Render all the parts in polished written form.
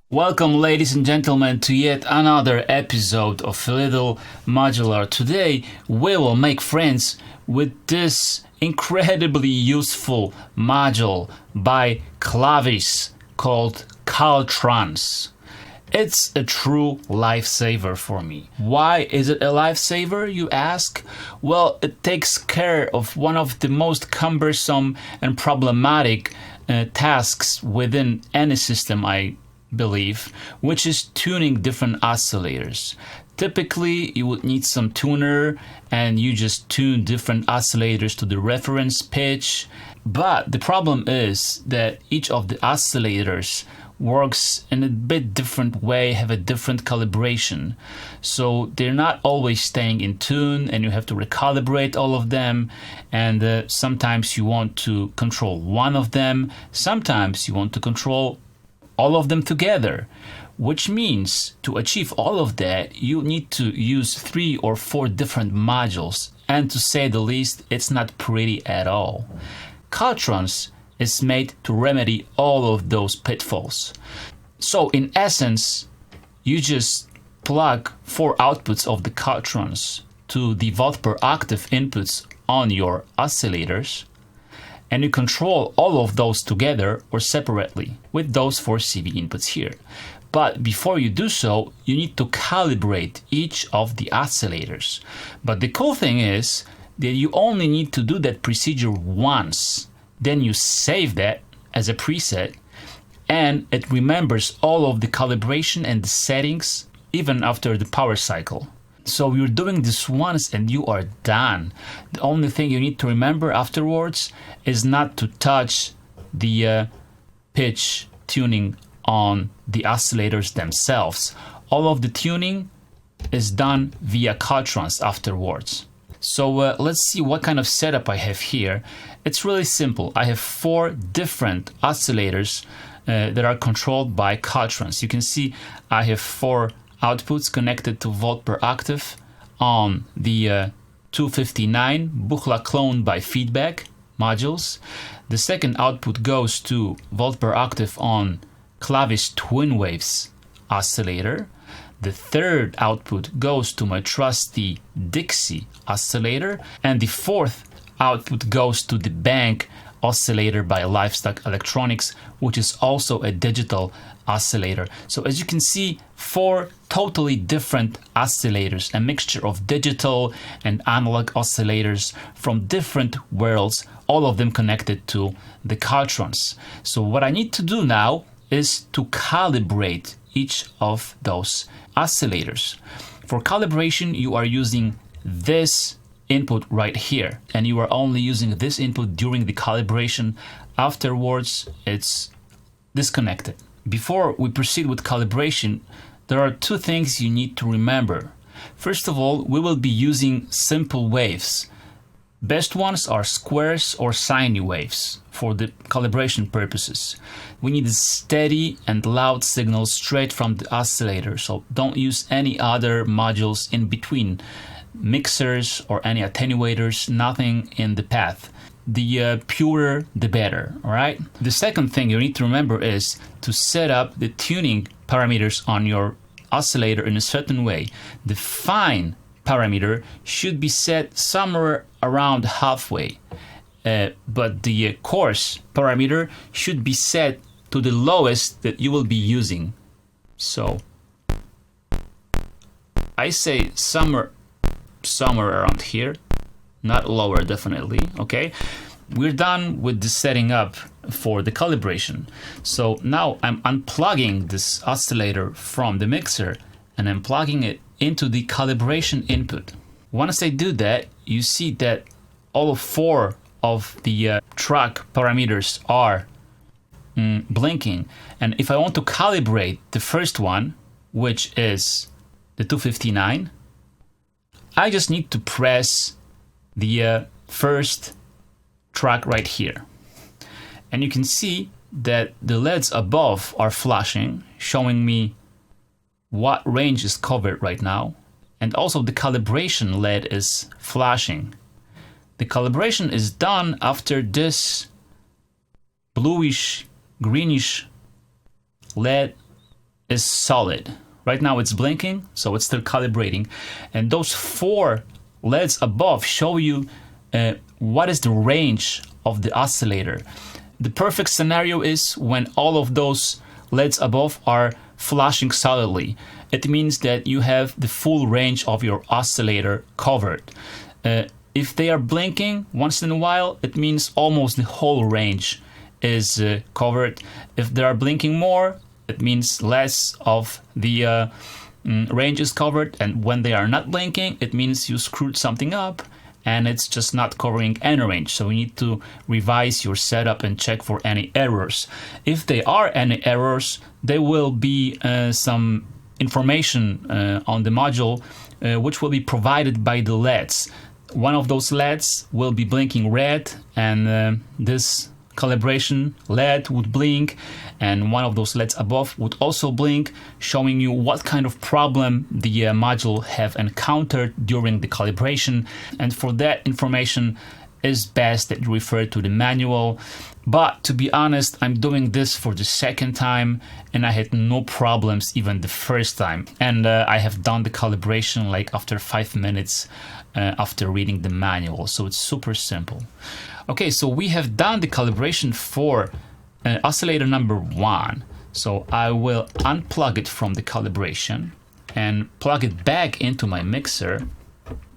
Welcome, ladies and gentlemen, to yet another episode of Little Modular. Today, we will make friends with this incredibly useful module by KLAVIS called CALTRANS. It's a true lifesaver for me. Why is it a lifesaver, you ask? Well, it takes care of one of the most cumbersome and problematic tasks within any system, I believe, which is tuning different oscillators. Typically, you would need some tuner and you just tune different oscillators to the reference pitch. But the problem is that each of the oscillators works in a bit different way, have a different calibration. So they're not always staying in tune and you have to recalibrate all of them. And sometimes you want to control one of them. Sometimes you want to control all of them together, which means to achieve all of that, you need to use 3 or 4 different modules. And to say the least, it's not pretty at all. CALTRANS is made to remedy all of those pitfalls. So in essence, you just plug 4 outputs of the CALTRANS to the volt per octave inputs on your oscillators, and you control all of those together or separately with those 4 CV inputs here. But before you do so, you need to calibrate each of the oscillators. But the cool thing is that you only need to do that procedure once. Then you save that as a preset and it remembers all of the calibration and the settings even after the power cycle. So you're doing this once and you are done. The only thing you need to remember afterwards is not to touch the pitch tuning on the oscillators themselves. All of the tuning is done via CALTRANS afterwards. So let's see what kind of setup I have here. It's really simple. I have 4 different oscillators that are controlled by CALTRANS. You can see I have 4 outputs connected to volt per octave on the 259 Buchla clone by feedback modules. The second output goes to volt per octave on KLAVIS twin waves oscillator. The third output goes to my trusty Dixie oscillator, and the fourth output goes to the bank oscillator by Livestock Electronics, which is also a digital oscillator. So as you can see, 4 totally different oscillators, a mixture of digital and analog oscillators from different worlds, all of them connected to the CALTRANS. So what I need to do now is to calibrate each of those oscillators. For calibration, you are using this input right here, and you are only using this input during the calibration. Afterwards, it's disconnected. Before we proceed with calibration, there are 2 things you need to remember. First of all, we will be using simple waves. Best ones are squares or sine waves for the calibration purposes. We need a steady and loud signal straight from the oscillator, so don't use any other modules in between, mixers or any attenuators, nothing in the path. The purer the better, all right? The second thing you need to remember is to set up the tuning parameters on your oscillator in a certain way. The fine parameter should be set somewhere around halfway, but the coarse parameter should be set to the lowest that you will be using. So I say somewhere around here, not lower definitely, okay? We're done with the setting up for the calibration. So now I'm unplugging this oscillator from the mixer and I'm plugging it into the calibration input. Once I do that, you see that all 4 of the track parameters are blinking. And if I want to calibrate the first one, which is the 259, I just need to press the first track right here. And you can see that the LEDs above are flashing, showing me what range is covered right now. And also the calibration LED is flashing. The calibration is done after this bluish greenish LED is solid. Right now it's blinking, so it's still calibrating. And those 4 LEDs above show you what is the range of the oscillator. The perfect scenario is when all of those LEDs above are flashing solidly. It means that you have the full range of your oscillator covered. If they are blinking once in a while, it means almost the whole range is covered. If they are blinking more, it means less of the range is covered. And when they are not blinking, it means you screwed something up and it's just not covering any range. So you need to revise your setup and check for any errors. If there are any errors, there will be some information on the module which will be provided by the LEDs. One of those LEDs will be blinking red, and this calibration LED would blink, and one of those LEDs above would also blink, showing you what kind of problem the module have encountered during the calibration. And for that information, it's best that you refer to the manual. But to be honest, I'm doing this for the second time and I had no problems even the first time. And I have done the calibration like after 5 minutes after reading the manual. So it's super simple. Okay, so we have done the calibration for oscillator number 1. So I will unplug it from the calibration and plug it back into my mixer.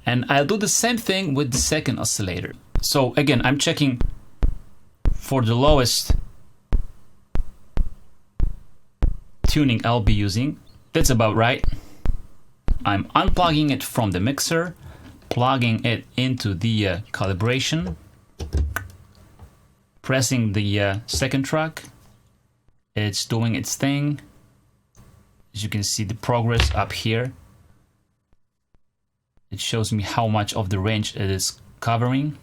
And I'll do the same thing with the second oscillator. So again, I'm checking for the lowest tuning I'll be using. That's about right. I'm unplugging it from the mixer, plugging it into the calibration, pressing the second track. It's doing its thing. As you can see, the progress up here. It shows me how much of the range it is covering.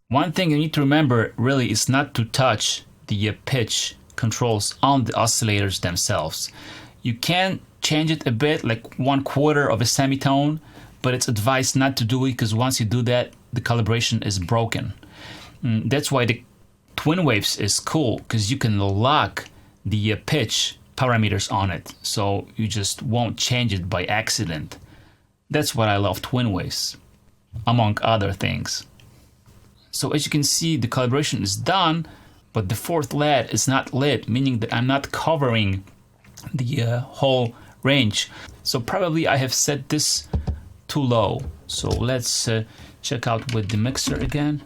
One thing you need to remember really is not to touch the pitch controls on the oscillators themselves. You can change it a bit, like 1/4 of a semitone, but it's advised not to do it because once you do that, the calibration is broken. That's why the twin waves is cool, because you can lock the pitch parameters on it, so you just won't change it by accident. That's what I love twin waves, among other things. So as you can see, the calibration is done, but the 4th LED is not lit, meaning that I'm not covering the whole range. So probably I have set this too low. So let's check out with the mixer again.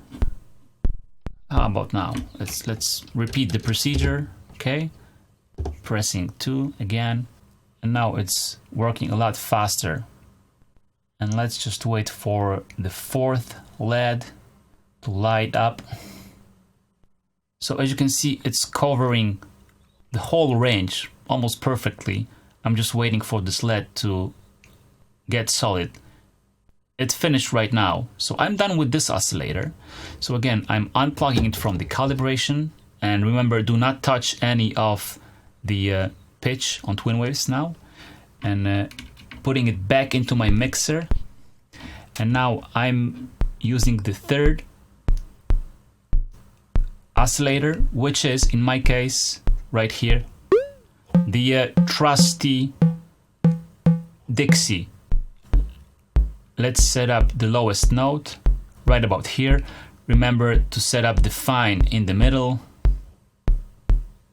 How about now? Let's repeat the procedure. Okay, pressing 2 again, and now it's working a lot faster. And let's just wait for the 4th LED to light up. So as you can see, it's covering the whole range almost perfectly. I'm just waiting for this LED to get solid. It's finished right now. So I'm done with this oscillator. So again, I'm unplugging it from the calibration. And remember, do not touch any of the pitch on twin waves now. And putting it back into my mixer. And now I'm using the 3rd oscillator, which is, in my case, right here, the trusty Dixie. Let's set up the lowest note right about here. Remember to set up the fine in the middle.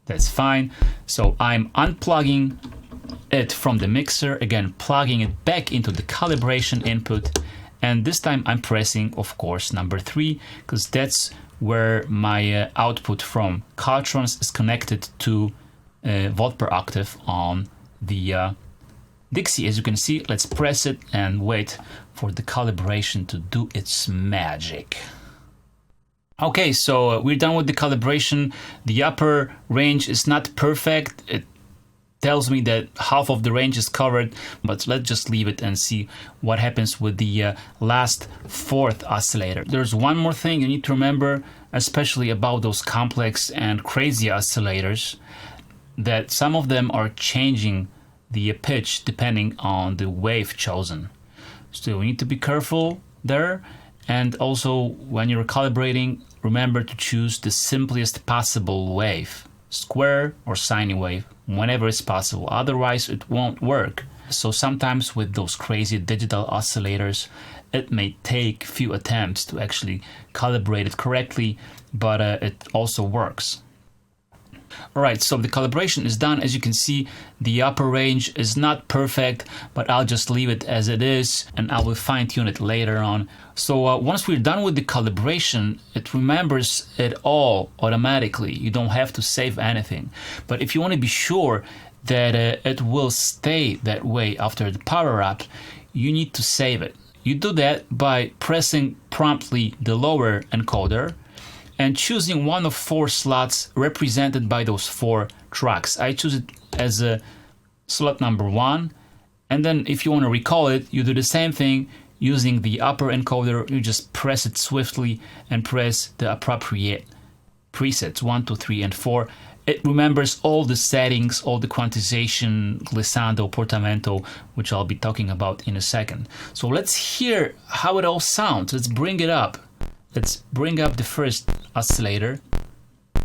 That's fine. So I'm unplugging it from the mixer, again plugging it back into the calibration input, and this time I'm pressing, of course, number 3, because that's where my output from CALTRANS is connected to volt per octave on the Dixie. As you can see, let's press it and wait for the calibration to do its magic. Okay, so we're done with the calibration. The upper range is not perfect. It tells me that half of the range is covered, but let's just leave it and see what happens with the last 4th oscillator. There's one more thing you need to remember, especially about those complex and crazy oscillators, that some of them are changing the pitch depending on the wave chosen. So we need to be careful there. And also, when you're calibrating, remember to choose the simplest possible wave. square or sine wave whenever it's possible. Otherwise, it won't work. So sometimes with those crazy digital oscillators, it may take few attempts to actually calibrate it correctly, but it also works. Alright, so the calibration is done. As you can see, the upper range is not perfect, but I'll just leave it as it is and I will fine-tune it later on. So once we're done with the calibration, it remembers it all automatically. You don't have to save anything. But if you want to be sure that it will stay that way after the power up, you need to save it. You do that by pressing promptly the lower encoder and choosing one of 4 slots represented by those 4 tracks. I choose it as a slot number 1, and then if you want to recall it, you do the same thing using the upper encoder. You just press it swiftly and press the appropriate presets 1, 2, 3, and 4. It remembers all the settings, all the quantization, glissando, portamento, which I'll be talking about in a second. So let's hear how it all sounds. Let's bring it up. Let's bring up the first oscillator, the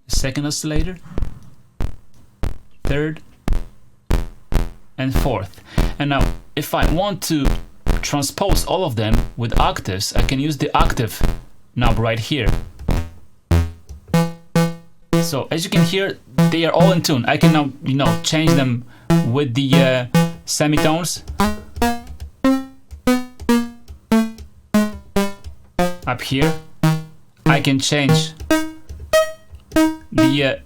second oscillator, third, and fourth. And now, if I want to transpose all of them with octaves, I can use the octave knob right here. So as you can hear, they are all in tune. I can now, change them with the semitones. Up here, I can change the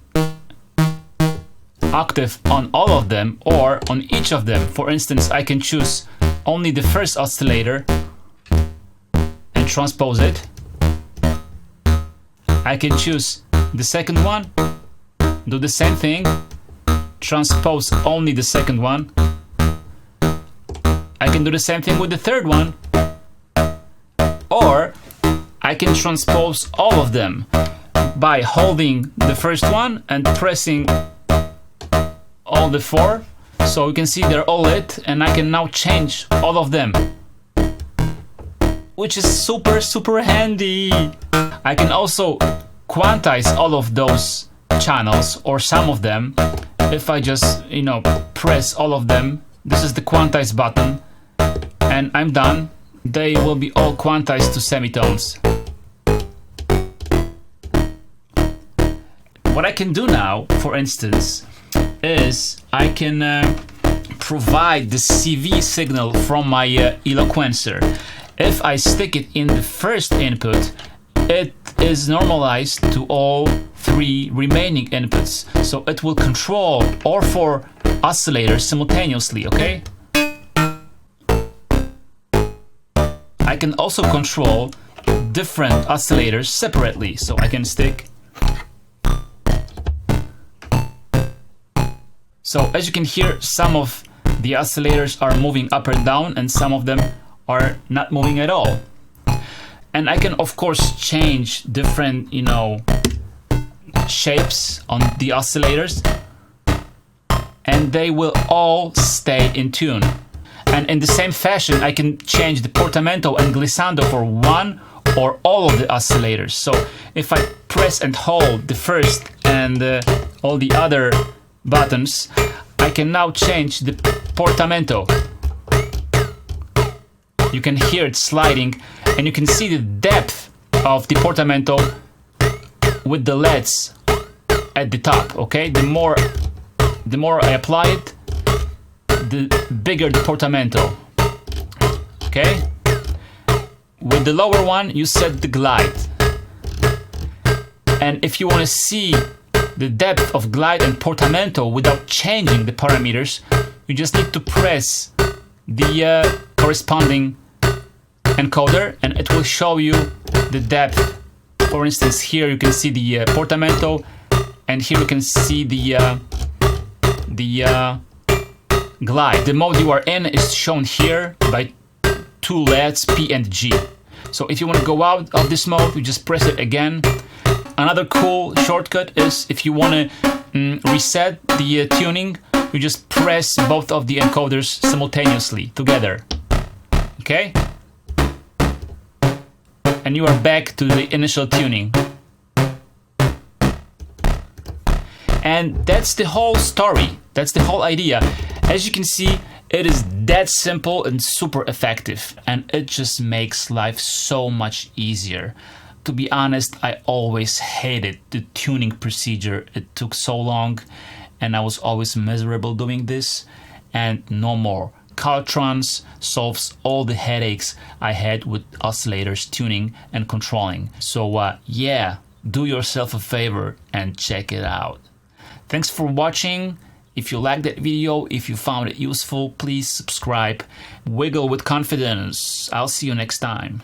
octave on all of them or on each of them. For instance, I can choose only the first oscillator and transpose it. I can choose the second one, do the same thing, transpose only the second one. I can do the same thing with the third one, or I can transpose all of them by holding the first one and pressing all the 4. So you can see they're all lit, and I can now change all of them, which is super handy. I can also quantize all of those channels or some of them if I just press all of them. This is the quantize button and I'm done. They will be all quantized to semitones. What I can do now, for instance, is I can provide the CV signal from my eloquencer. If I stick it in the first input, it is normalized to all 3 remaining inputs. So it will control all 4 oscillators simultaneously, okay? I can also control different oscillators separately. So I can stick. So as you can hear, some of the oscillators are moving up and down and some of them are not moving at all. And I can of course change different, shapes on the oscillators, and they will all stay in tune. And in the same fashion, I can change the portamento and glissando for one or all of the oscillators. So if I press and hold the first and all the other buttons, I can now change the portamento. You can hear it sliding, and you can see the depth of the portamento with the LEDs at the top, okay? The more I apply it, the bigger the portamento, okay? With the lower one, you set the glide. And if you want to see the depth of glide and portamento without changing the parameters, you just need to press the corresponding encoder and it will show you the depth. For instance, here you can see the portamento, and here you can see the glide. The mode you are in is shown here by 2 LEDs, P and G. So if you want to go out of this mode, you just press it again. Another cool shortcut is if you want to reset the tuning, you just press both of the encoders simultaneously together. Okay? And you are back to the initial tuning. And that's the whole story. That's the whole idea. As you can see, it is that simple and super effective, and it just makes life so much easier. To be honest, I always hated the tuning procedure. It took so long, and I was always miserable doing this, and no more. CALTRANS solves all the headaches I had with oscillators tuning and controlling. So yeah, do yourself a favor and check it out. Thanks for watching. If you liked that video, if you found it useful, please subscribe. Wiggle with confidence. I'll see you next time.